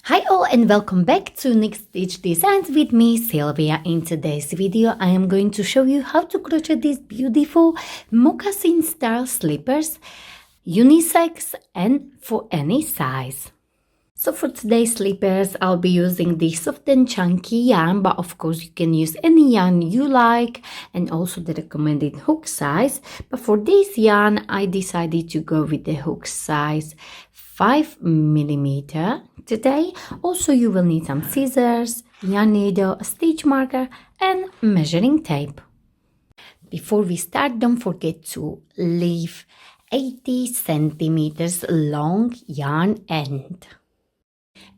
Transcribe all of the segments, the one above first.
Hi all and welcome back to Next Stitch Designs with me, Sylvia. In today's video, I am going to show you how to crochet these beautiful moccasin style slippers, unisex and for any size. So for today's slippers, I'll be using the soft and chunky yarn, but of course you can use any yarn you like and also the recommended hook size. But for this yarn, I decided to go with the hook size 5mm today. Also, you will need some scissors, yarn needle, a stitch marker and measuring tape. Before we start, don't forget to leave 80 centimeters long yarn end.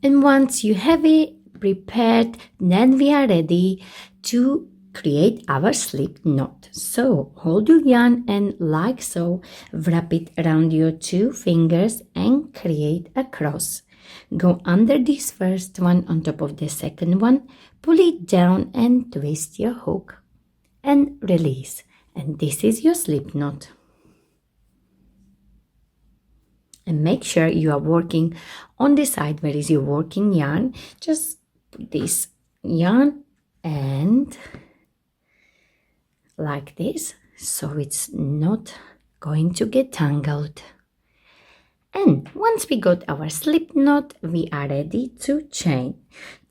And once you have it prepared, then we are ready to create our slip knot. So hold your yarn and like so, wrap it around your two fingers and create a cross. Go under this first one on top of the second one, pull it down and twist your hook and release. And this is your slip knot. And make sure you are working on the side where is your working yarn. Just put this yarn and like this, so it's not going to get tangled. And once we got our slip knot, we are ready to chain.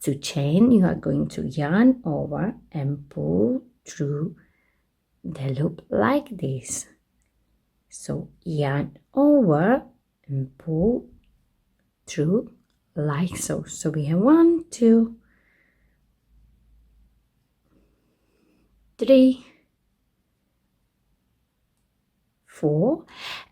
To chain, you are going to yarn over and pull through the loop like this. So yarn over and pull through like so. So we have 1, 2, 3, 4,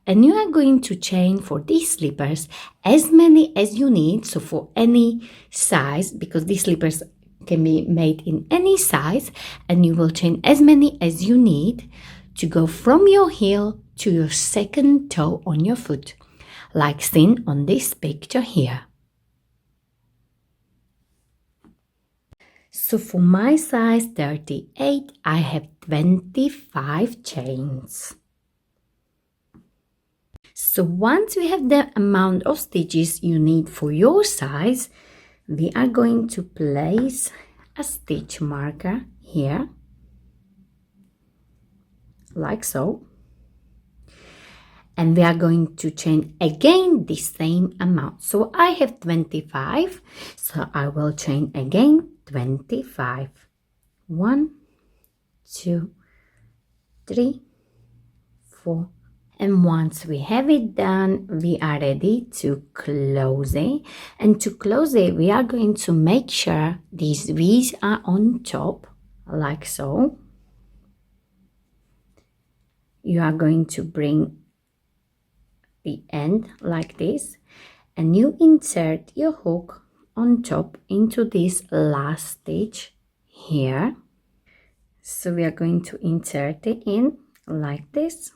and you are going to chain for these slippers as many as you need. So for any size, because these slippers can be made in any size, and you will chain as many as you need to go from your heel to your second toe on your foot, like seen on this picture here. So for my size 38, I have 25 chains. So once we have the amount of stitches you need for your size, we are going to place a stitch marker here, like so. And we are going to chain again the same amount. So I have 25, so I will chain again 25. 1, 2, 3, 4. And once we have it done, we are ready to close it. And to close it, we are going to make sure these V's are on top, like so. You are going to bring the end like this, and you insert your hook on top into this last stitch here. So we are going to insert it in like this.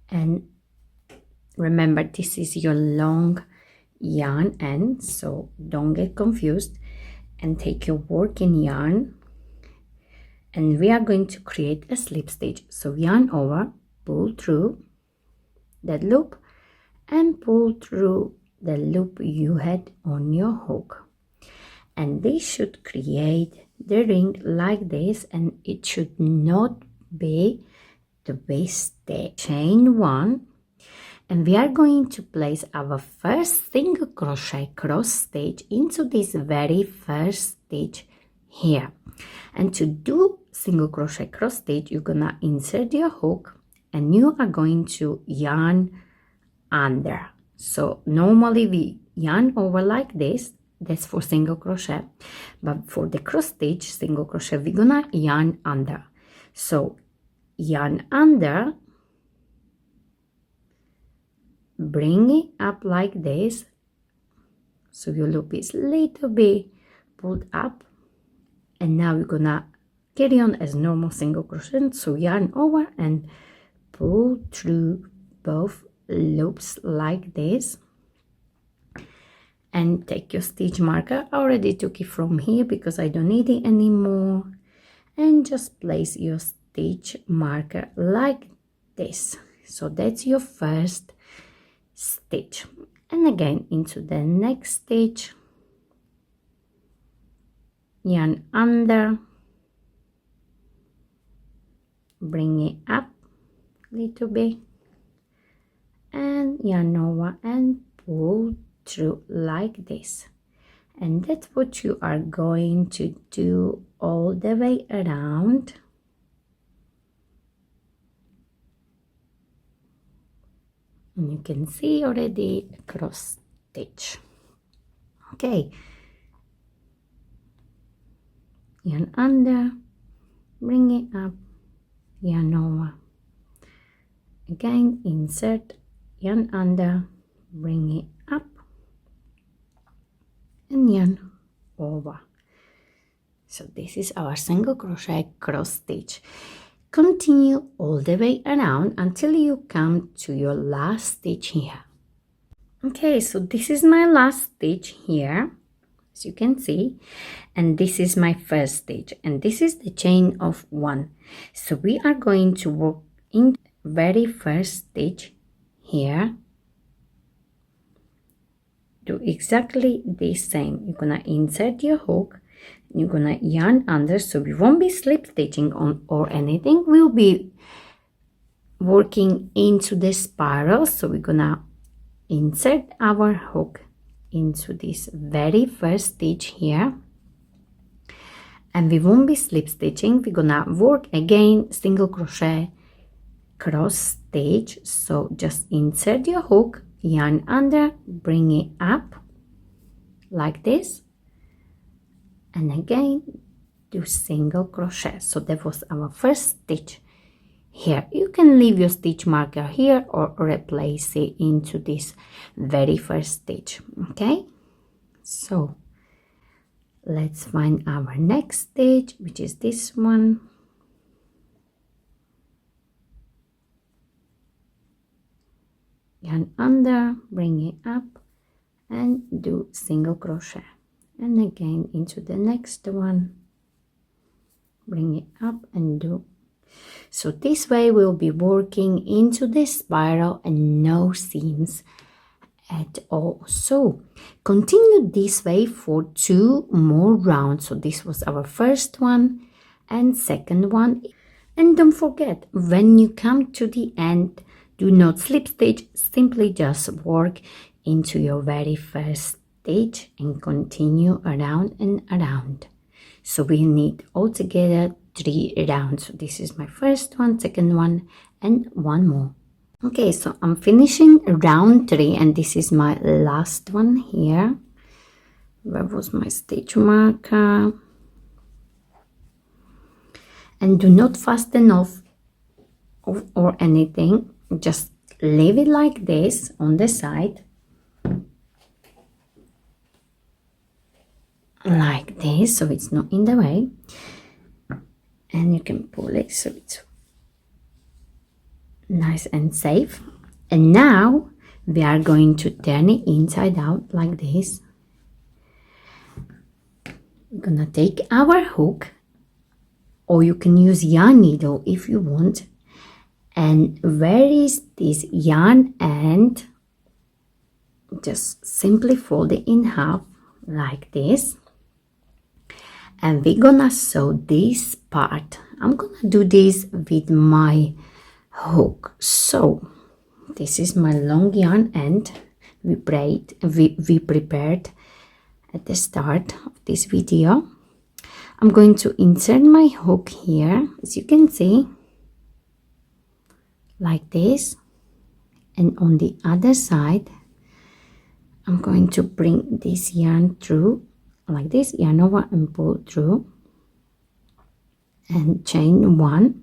And remember, this is your long yarn end, so don't get confused, and take your working yarn, and we are going to create a slip stitch. So yarn over, pull through that loop and pull through the loop you had on your hook, and this should create the ring like this, and it should not be the wasted. Chain 1, and we are going to place our first single crochet cross stitch into this very first stitch here. And to do single crochet cross stitch, you're gonna insert your hook and you are going to yarn under. So normally we yarn over like this, that's for single crochet, but for the cross stitch single crochet we're gonna yarn under. So yarn under, bring it up like this, so your loop is little bit pulled up, and now we're gonna carry on as normal single crochet. So yarn over and pull through both loops like this, and take your stitch marker. I already took it from here because I don't need it anymore, and just place your stitch marker like this. So that's your first stitch, and again into the next stitch, yarn under, bring it up a little bit, and yarn over and pull through like this. And that's what you are going to do all the way around. And you can see already a cross stitch. Okay, yarn under, bring it up, yarn over. Again, insert, yarn under, bring it up, and yarn over. So this is our single crochet cross stitch. Continue all the way around until you come to your last stitch here. Okay, so this is my last stitch here, as you can see, and this is my first stitch, and this is the chain of 1. So we are going to work in very first stitch here. Do exactly the same. You're gonna insert your hook, you're gonna yarn under, so we won't be slip stitching on or anything. We'll be working into the spiral, so we're gonna insert our hook into this very first stitch here, and we won't be slip stitching. We're gonna work again single crochet cross stitch. So just insert your hook, yarn under, bring it up like this, and again do single crochet. So that was our first stitch here. You can leave your stitch marker here or replace it into this very first stitch. Okay, so let's find our next stitch, which is this one. Yarn under, bring it up, and do single crochet, and again into the next one, bring it up and do. So this way we'll be working into the spiral and no seams at all. So continue this way for 2 more rounds. So this was our first one and second one. And don't forget, when you come to the end, do not slip stitch, simply just work into your very first stitch and continue around and around. So we need altogether 3 rounds. So this is my first one, second one, and 1 more. Okay, so I'm finishing round 3, and this is my last one here. Where was my stitch marker? And do not fasten off or anything. Just leave it like this on the side, like this, so it's not in the way, and you can pull it so it's nice and safe. And now we are going to turn it inside out like this. We're gonna take our hook, or you can use yarn needle if you want. And where is this yarn end? Just simply fold it in half like this. And we're gonna sew this part. I'm gonna do this with my hook. So this is my long yarn end we prepared at the start of this video. I'm going to insert my hook here, as you can see, like this, and on the other side I'm going to bring this yarn through like this, yarn over and pull through, and chain 1,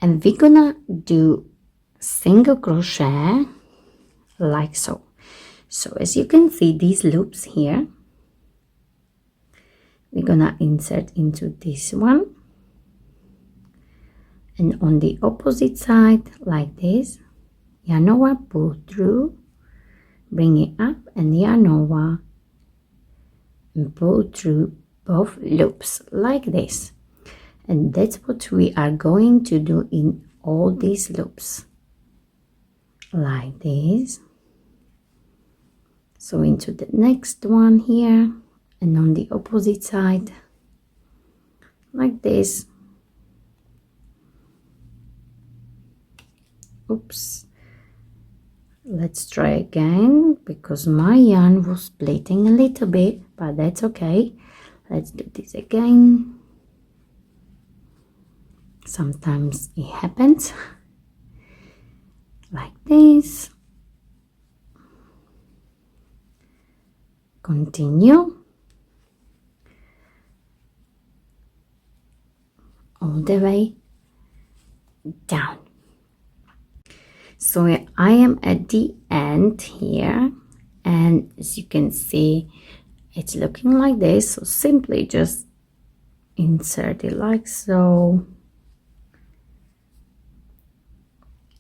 and we're gonna do single crochet like so. So as you can see, these loops here, we're gonna insert into this one, and on the opposite side like this, yarn over, pull through, bring it up, and yarn over and pull through both loops like this. And that's what we are going to do in all these loops, like this. So into the next one here, and on the opposite side like this. Oops, let's try again because my yarn was splitting a little bit, but that's okay. Let's do this again. Sometimes it happens like this. Continue all the way down. So I am at the end here, and as you can see, it's looking like this. So simply just insert it like so,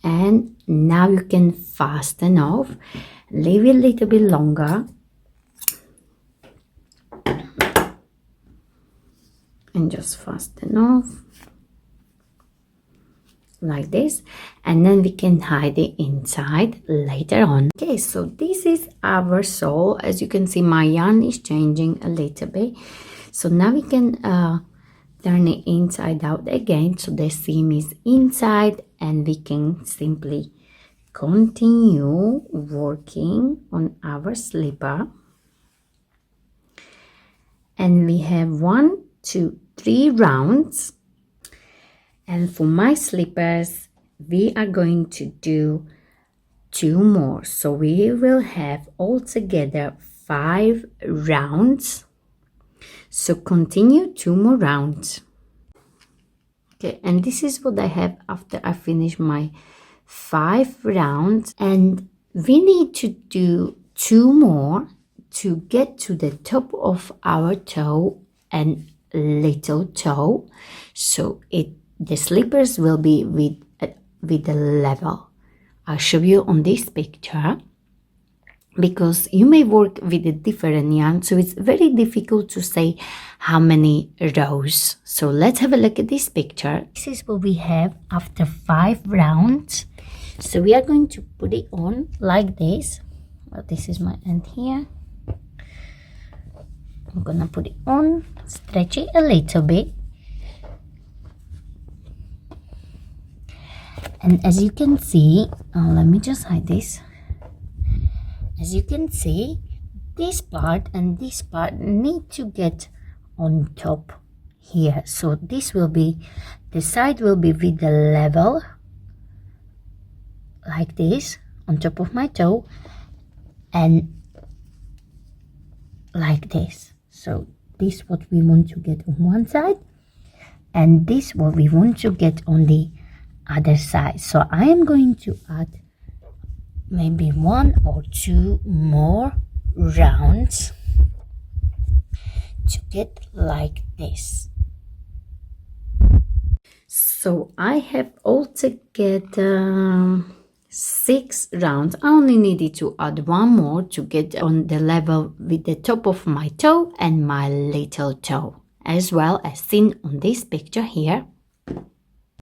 and now you can fasten off. Leave it a little bit longer and just fasten off like this, and then we can hide the inside later on. Okay, so this is our sole. As you can see, my yarn is changing a little bit, so now we can turn it inside out again, so the seam is inside, and we can simply continue working on our slipper. And we have 1, 2, 3 rounds. And for my slippers, we are going to do 2 more. So we will have altogether 5 rounds. So continue 2 more rounds. Okay, and this is what I have after I finish my 5 rounds. And we need to do 2 more to get to the top of our toe and little toe. So the slippers will be with the level. I'll show you on this picture, because you may work with a different yarn, so it's very difficult to say how many rows. So let's have a look at this picture. This is what we have after 5 rounds. So we are going to put it on like this. Well, this is my end here. I'm gonna put it on, stretch it a little bit. And as you can see, let me just hide this. As you can see, this part and this part need to get on top here. So this will be, the side will be with the level like this on top of my toe, and like this. So this what we want to get on one side, and this what we want to get on the other side. So I am going to add maybe 1 or 2 more rounds to get like this. So I have altogether 6 rounds. I only needed to add 1 more to get on the level with the top of my toe and my little toe, as well as seen on this picture here.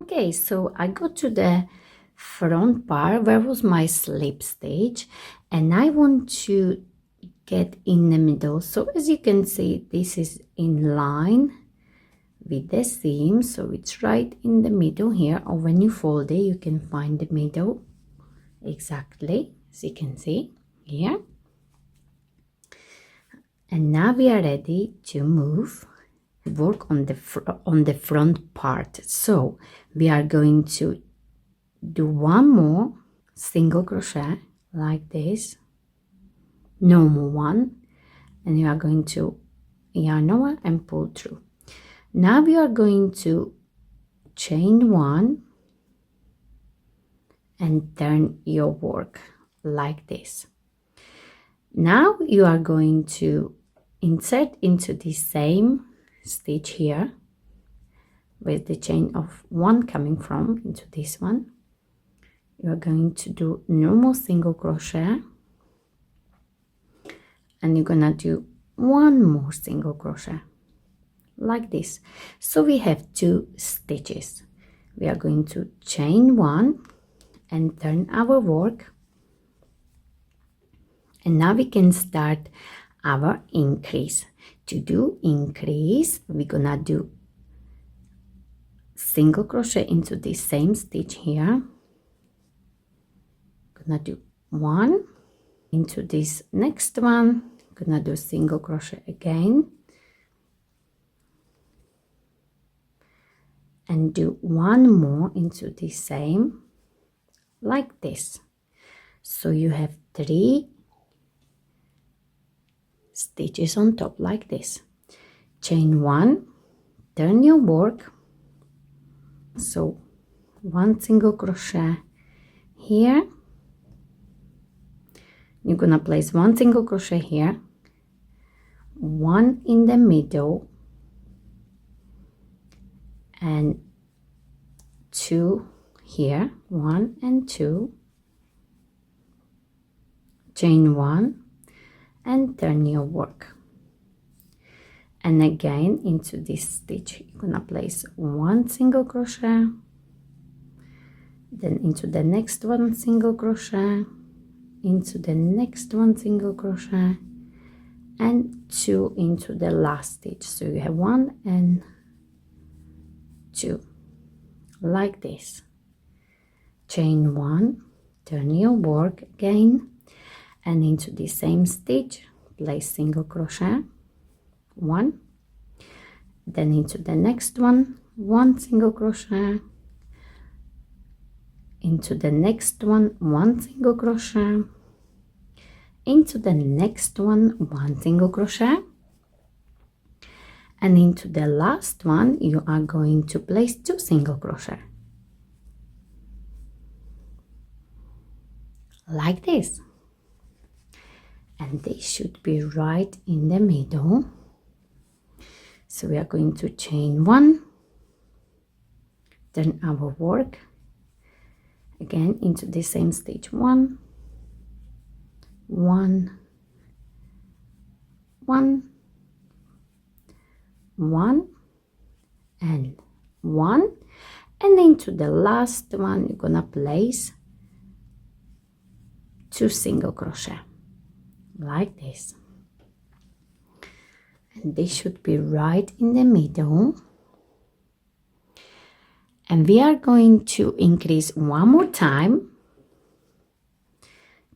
Okay, so I go to the front part where was my slip stitch, and I want to get in the middle. So as you can see, this is in line with the seam, so it's right in the middle here, or when you fold it you can find the middle exactly, as you can see here. And now we are ready to move, work on the front part. So we are going to do 1 more single crochet like this, normal one, and you are going to yarn over and pull through. Now we are going to chain 1 and turn your work like this. Now you are going to insert into the same stitch here with the chain of 1 coming from into this one. You are going to do normal single crochet, and you're gonna do 1 more single crochet like this. So we have 2 stitches. We are going to chain 1 and turn our work And now we can start our increase. To do increase, we're gonna do single crochet into the same stitch here. Gonna do one into this next one. Gonna do single crochet again and do one more into the same, like this. So you have 3 stitches on top like this. Chain 1, turn your work, so 1 single crochet here. You're gonna place 1 single crochet here, 1 in the middle, and 2 here, 1 and 2, chain 1 and turn your work. And again into this stitch you're gonna place 1 single crochet, then into the next 1 single crochet, into the next 1 single crochet, and 2 into the last stitch. So you have 1 and 2 like this. Chain 1, turn your work again, and into the same stitch place single crochet, 1, then into the next one 1 single crochet, into the next one 1 single crochet, into the next one 1 single crochet, and into the last one you are going to place 2 single crochet like this, and they should be right in the middle. So we are going to chain 1, turn our work again into the same stitch, 1 1 1 1 and 1, and into the last one you're gonna place 2 single crochet like this, and they should be right in the middle. And we are going to increase one more time.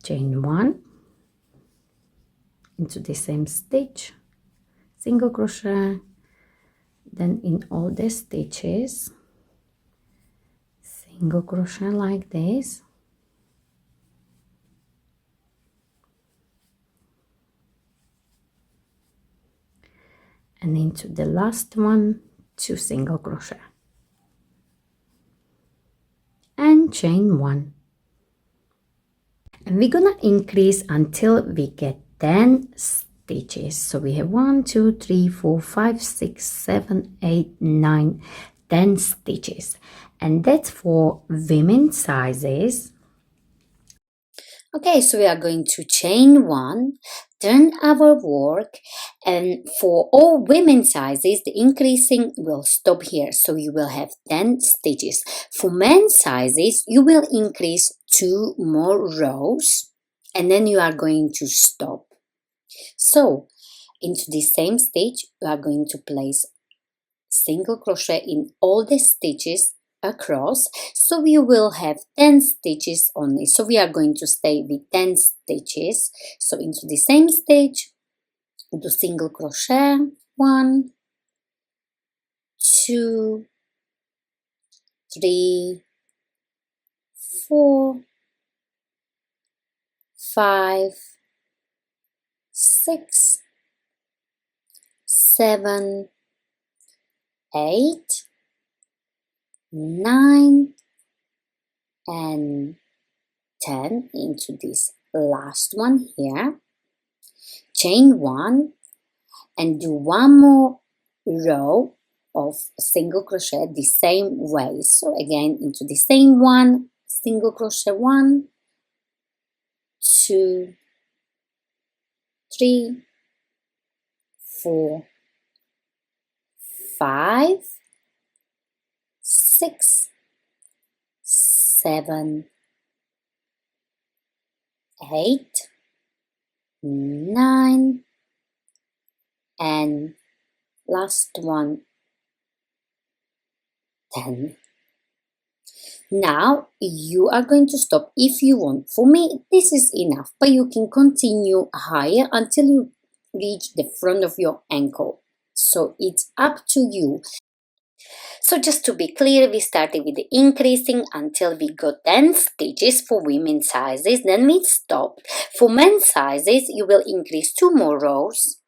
Chain 1 into the same stitch, single crochet, then in all the stitches single crochet like this, and into the last one 2 single crochet and chain 1. And we're gonna increase until we get 10 stitches. So we have 1 2 3 4 5 6 7 8 9 10 stitches, and that's for women's sizes. Okay, so we are going to chain 1, turn our work, and for all women's sizes the increasing will stop here, so you will have 10 stitches. For men's sizes you will increase 2 more rows and then you are going to stop. So into the same stitch you are going to place single crochet in all the stitches across, so you will have 10 stitches only. So we are going to stay with 10 stitches. So into the same stitch do single crochet, 1 2 3 4 5 6 7 8 9 and 10 into this last one here. Chain 1 and do 1 more row of single crochet the same way. So again into the same one, single crochet, 1 2 3 4 5 6 7 8 9, and last one, 10. Now you are going to stop if you want. For me, this is enough, but you can continue higher until you reach the front of your ankle. So it's up to you. So just to be clear, we started with the increasing until we got 10 stitches for women's sizes, then we stopped. For men's sizes, you will increase 2 more rows,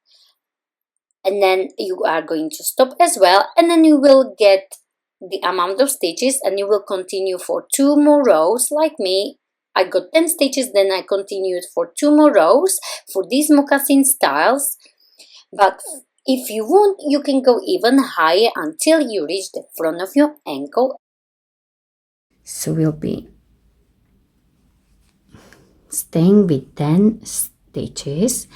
and then you are going to stop as well, and then you will get the amount of stitches, and you will continue for 2 more rows. Like me, I got 10 stitches, then I continued for 2 more rows for these moccasin styles. But if you want, you can go even higher until you reach the front of your ankle. So we'll be staying with 10 stitches,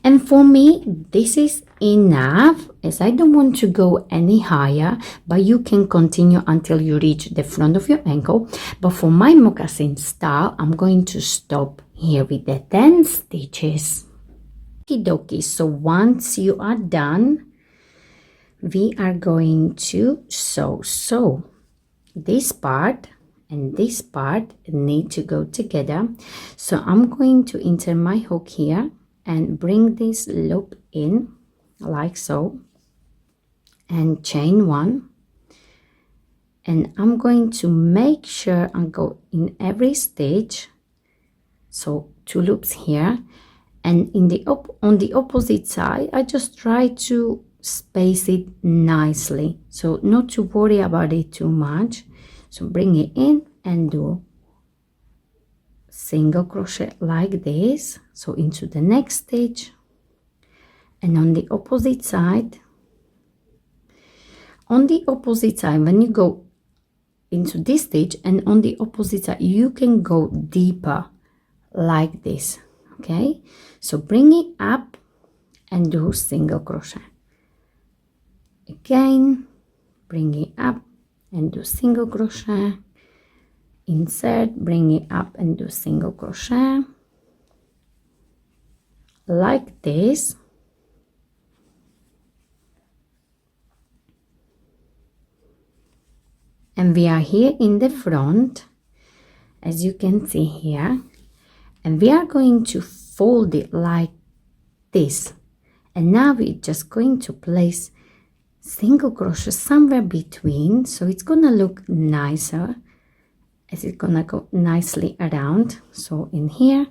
and for me this is enough, as I don't want to go any higher, but you can continue until you reach the front of your ankle. But for my moccasin style, I'm going to stop here with the 10 stitches. Okie dokie. So once you are done, we are going to sew this part and this part need to go together. So I'm going to insert my hook here and bring this loop in like so, and chain 1, and I'm going to make sure I go in every stitch, so 2 loops here, and in the on the opposite side I just try to space it nicely, so not to worry about it too much. So bring it in and do single crochet like this, so into the next stitch, and on the opposite side, when you go into this stitch and on the opposite side, you can go deeper like this. Okay, so bring it up and do single crochet. Again, bring it up and do single crochet. Insert, bring it up and do single crochet like this. And we are here in the front, as you can see here, and we are going to fold it like this. And now we're just going to place single crochet somewhere between, so it's gonna look nicer, as it's gonna go nicely around. So in here,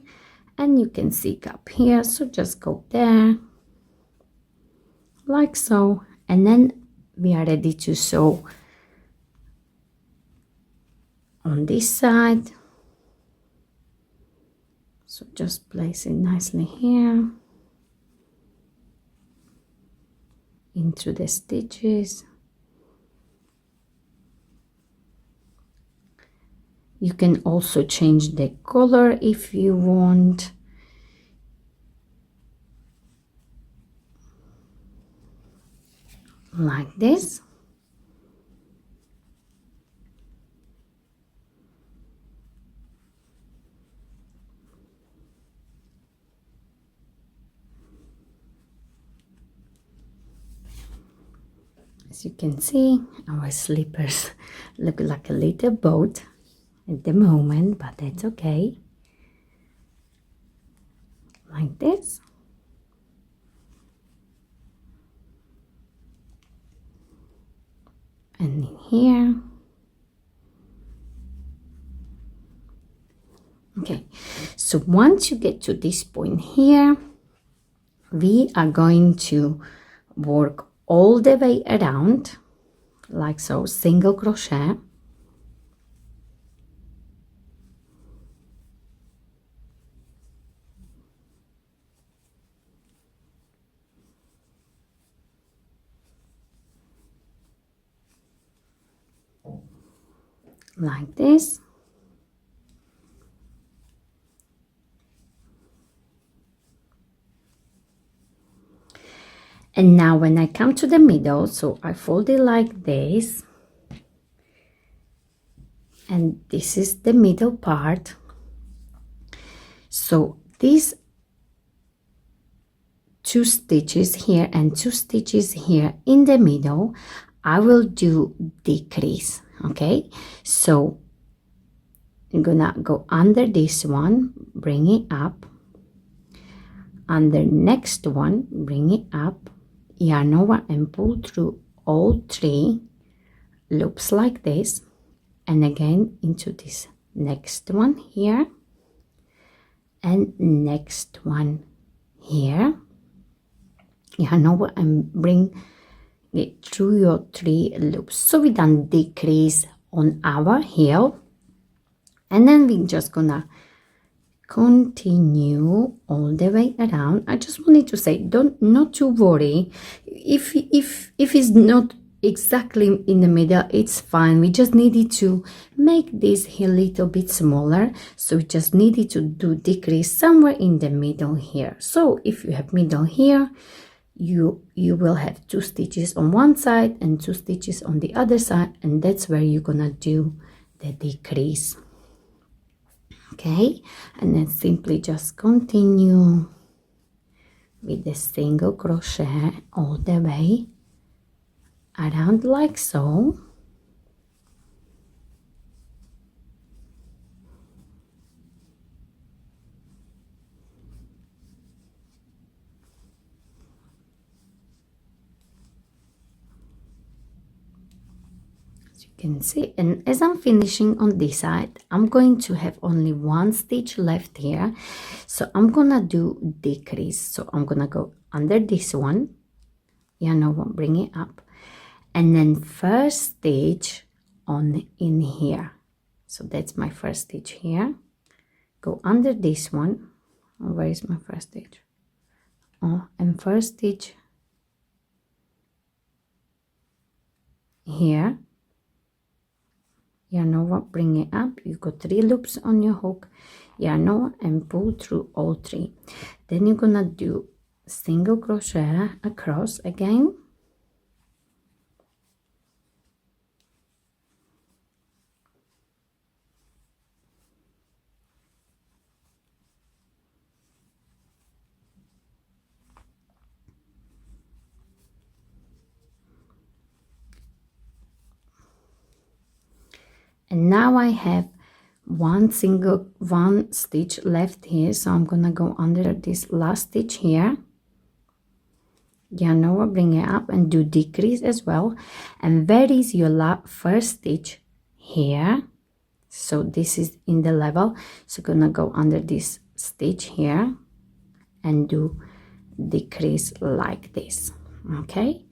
and you can see up here, so just go there like so, and then we are ready to sew on this side. So just place it nicely here into the stitches. You can also change the color if you want. Like this. As you can see, our slippers look like a little boat at the moment, but that's okay. Like this. And in here. Okay, so once you get to this point here, we are going to work all the way around like so, single crochet, like this. And now when I come to the middle, so I fold it like this, and this is the middle part. So this 2 stitches here and 2 stitches here in the middle, I will do decrease. Okay, so I'm gonna go under this one, bring it up, under next one, bring it up, yarn over and pull through all 3 loops like this, and again into this next one here and next one here, yarn over and bring it through your 3 loops. So we done decrease on our heel, and then we just gonna continue all the way around. I just wanted to say, not to worry if it's not exactly in the middle, it's fine. We just needed to make this heel a little bit smaller, so we just needed to do decrease somewhere in the middle here. So if you have middle here, you will have 2 stitches on one side and 2 stitches on the other side, and that's where you're gonna do the decrease. Okay, and then simply just continue with the single crochet all the way around like so. Can see, and as I'm finishing on this side, I'm going to have only 1 stitch left here, so I'm gonna do decrease. So I'm gonna go under this one, yarn over, bring it up, and then first stitch on in here. So that's my first stitch here, go under this one. Where is my first stitch? Oh, and first stitch here, yarn over, bring it up, you got 3 loops on your hook, yarn over and pull through all 3. Then you're gonna do single crochet across again, and now I have 1 stitch left here, so I'm gonna go under this last stitch here, yarn over, bring it up and do decrease as well, and where is your first stitch here? So this is in the level, so gonna go under this stitch here and do decrease like this. Okay,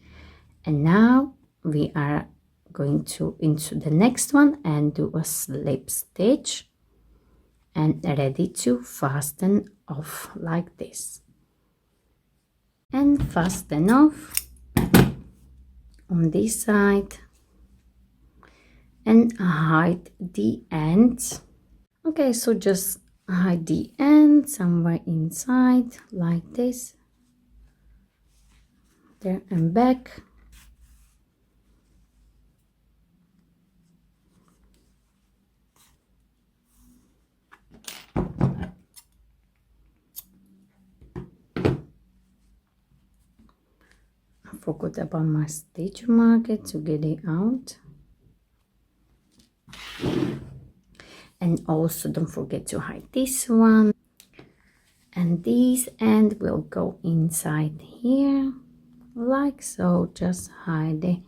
and now we are going to into the next one and do a slip stitch and ready to fasten off like this, and fasten off on this side and hide the ends. Okay, so just hide the end somewhere inside like this, there and back. Forgot about my stitch marker to get it out, and also don't forget to hide this one, and this end will go inside here like so. Just hide it.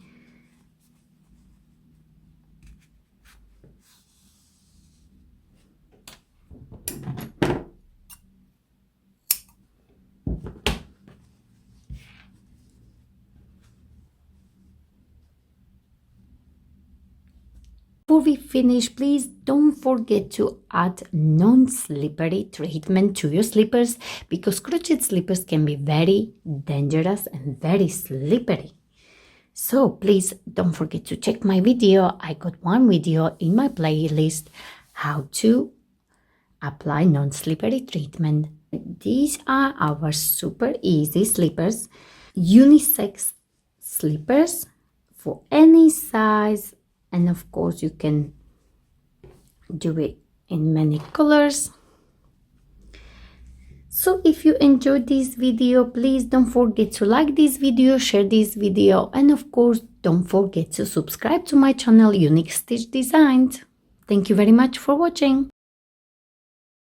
Before we finish, please don't forget to add non-slippery treatment to your slippers, because crochet slippers can be very dangerous and very slippery. So please don't forget to check my video. I got one video in my playlist, how to apply non-slippery treatment. These are our super easy slippers, unisex slippers for any size, and of course you can do it in many colors. So if you enjoyed this video, please don't forget to like this video, share this video, and of course don't forget to subscribe to my channel Unique Stitch Designs. Thank you very much for watching.